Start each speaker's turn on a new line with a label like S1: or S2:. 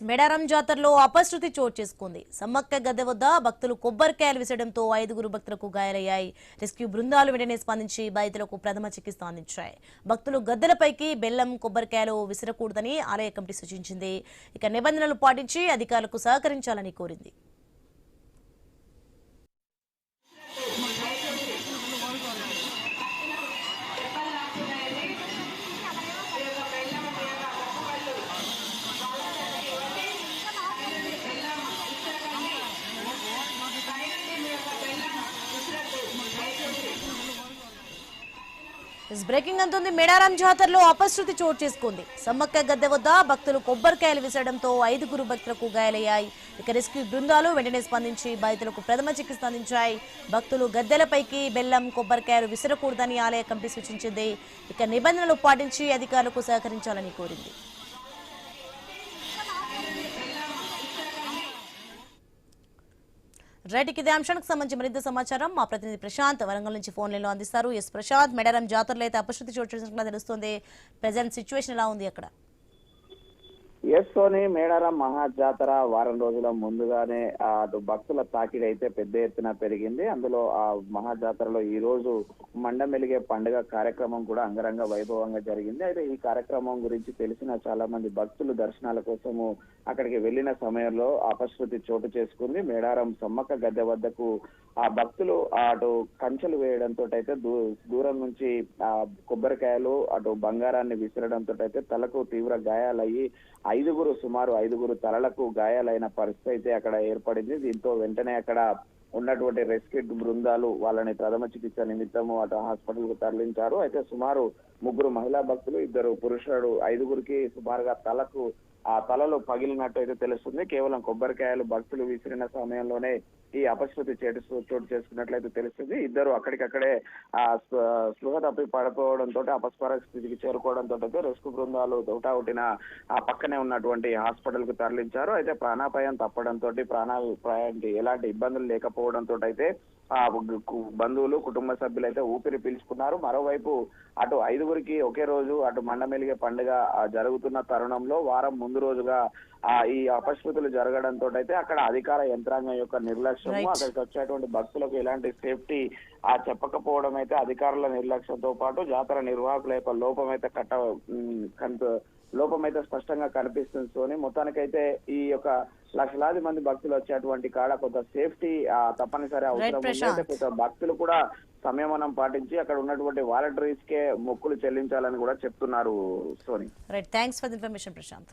S1: మేడారం జాతరలో అపశృతి చోటు చేసుకుంది. సమ్మక్క గద్దె వద్ద భక్తులు కొబ్బరికాయలు విసరడంతో 5 భక్తులకు గాయాలయ్యాయి. రెస్క్యూ బృందాలు వెంటనే స్పందించి బాధితులకు ప్రథమ చికిత్స అందించాయి. భక్తులు గద్దెలపైకి బెల్లం, కొబ్బరికాయలు విసరకూడదని ఆలయ కమిటీ సూచించింది. ఇక నిబంధనలు పాటించి అధికారులకు సహకరించాలని కోరింది. బ్రేకింగ్ అంటుంది. మేడారం జాతరలో అపశృతి చోటు చేసుకుంది. సమ్మక్క గద్దె వద్ద భక్తులు కొబ్బరికాయలు విసరడంతో 5 భక్తులకు గాయాలయ్యాయి. ఇక రెస్క్యూ బృందాలు వెంటనే స్పందించి బాధితులకు ప్రథమ చికిత్స అందించాయి. భక్తులు గద్దెలపైకి బెల్లం, కొబ్బరికాయలు విసరకూడదని ఆలయ కమిటీ సూచించింది. ఇక నిబంధనలు పాటించి అధికారులకు సహకరించాలని కోరింది. రైట్, ఇదే అంశానికి సంబంధించి మరింత సమాచారం మా ప్రతినిధి ప్రశాంత్ వరంగల్ నుంచి ఫోన్ లైన్లో అందిస్తారు. ఎస్ ప్రశాంత్, మేడారం జాతరలో అయితే అపశృతి చోటు చేసినట్లుగా తెలుస్తుంది. ప్రెజెంట్ సిచ్యువేషన్ ఎలా ఉంది అక్కడ?
S2: ఎస్లోని మేడారం మహాజాతర వారం రోజుల ముందుగానే అటు భక్తుల తాకిడి అయితే పెద్ద ఎత్తున పెరిగింది. అందులో ఆ మహాజాతరలో ఈ రోజు మండమెలిగే పండుగ కార్యక్రమం కూడా అంగరంగ వైభవంగా జరిగింది. అయితే ఈ కార్యక్రమం గురించి తెలిసిన చాలా మంది భక్తులు దర్శనాల కోసము అక్కడికి వెళ్లిన సమయంలో అపశృతి చోటు చేసుకుంది. మేడారం సమ్మక్క గద్దె వద్దకు ఆ భక్తులు అటు కంచెలు వేయడంతో అయితే దూరం నుంచి ఆ కొబ్బరికాయలు అటు బంగారాన్ని విసరడంతో అయితే తలకు తీవ్ర గాయాలయ్యి సుమారు 5 తలలకు గాయాలైన పరిస్థితి అయితే అక్కడ ఏర్పడింది. దీంతో వెంటనే అక్కడ ఉన్నటువంటి రెస్క్యూ బృందాలు వాళ్ళని ప్రథమ చికిత్స నిమిత్తము అటు హాస్పిటల్ కు తరలించారు. అయితే సుమారు 3 మహిళా భక్తులు, 2 పురుషుడు, 5 సుమారుగా తలలు పగిలినట్టు అయితే తెలుస్తుంది. కేవలం కొబ్బరికాయలు భక్తులు విసిరిన సమయంలోనే ఈ అపశృతి చోటు చేసుకున్నట్లయితే తెలుస్తుంది. 2 అక్కడికక్కడే స్పృహ తప్పి పడిపోవడంతో అపస్మార స్థితికి చేరుకోవడంతో అయితే రెస్క్యూ బృందాలు తోటావుటిన ఆ పక్కనే ఉన్నటువంటి హాస్పిటల్ కు తరలించారు. అయితే ప్రాణాపాయం తప్పడంతో ప్రాణాపాయానికి ఎలాంటి ఇబ్బందులు లేకపోవడంతో అయితే ఆ బంధువులు, కుటుంబ సభ్యులు అయితే ఊపిరి పీల్చుకున్నారు. మరోవైపు అటు 5 ఒకే రోజు అటు మండమెలిగే పండుగ జరుగుతున్న తరుణంలో వారం ముందు రోజుగా ఈ అపశృతులు జరగడంతో అయితే అక్కడ అధికార యంత్రాంగం యొక్క నిర్లక్ష్యము, అక్కడికి వచ్చేటువంటి భక్తులకు ఎలాంటి సేఫ్టీ చెప్పకపోవడం అయితే అధికారుల నిర్లక్ష్యంతో పాటు జాతర నిర్వాహకుల యొక్క లోపం అయితే స్పష్టంగా కనిపిస్తుంది. మొత్తానికైతే ఈ యొక్క లక్షలాది మంది భక్తులు వచ్చేటువంటి కాడ కొంత సేఫ్టీ తప్పనిసరి అవసరం ఉంది. కొంత భక్తులు కూడా సంయమనం పాటించి అక్కడ ఉన్నటువంటి వాలంటీర్స్ కే మొక్కులు చెల్లించాలని కూడా చెప్తున్నారు. Soni,
S1: right, thanks for the information Prashanth.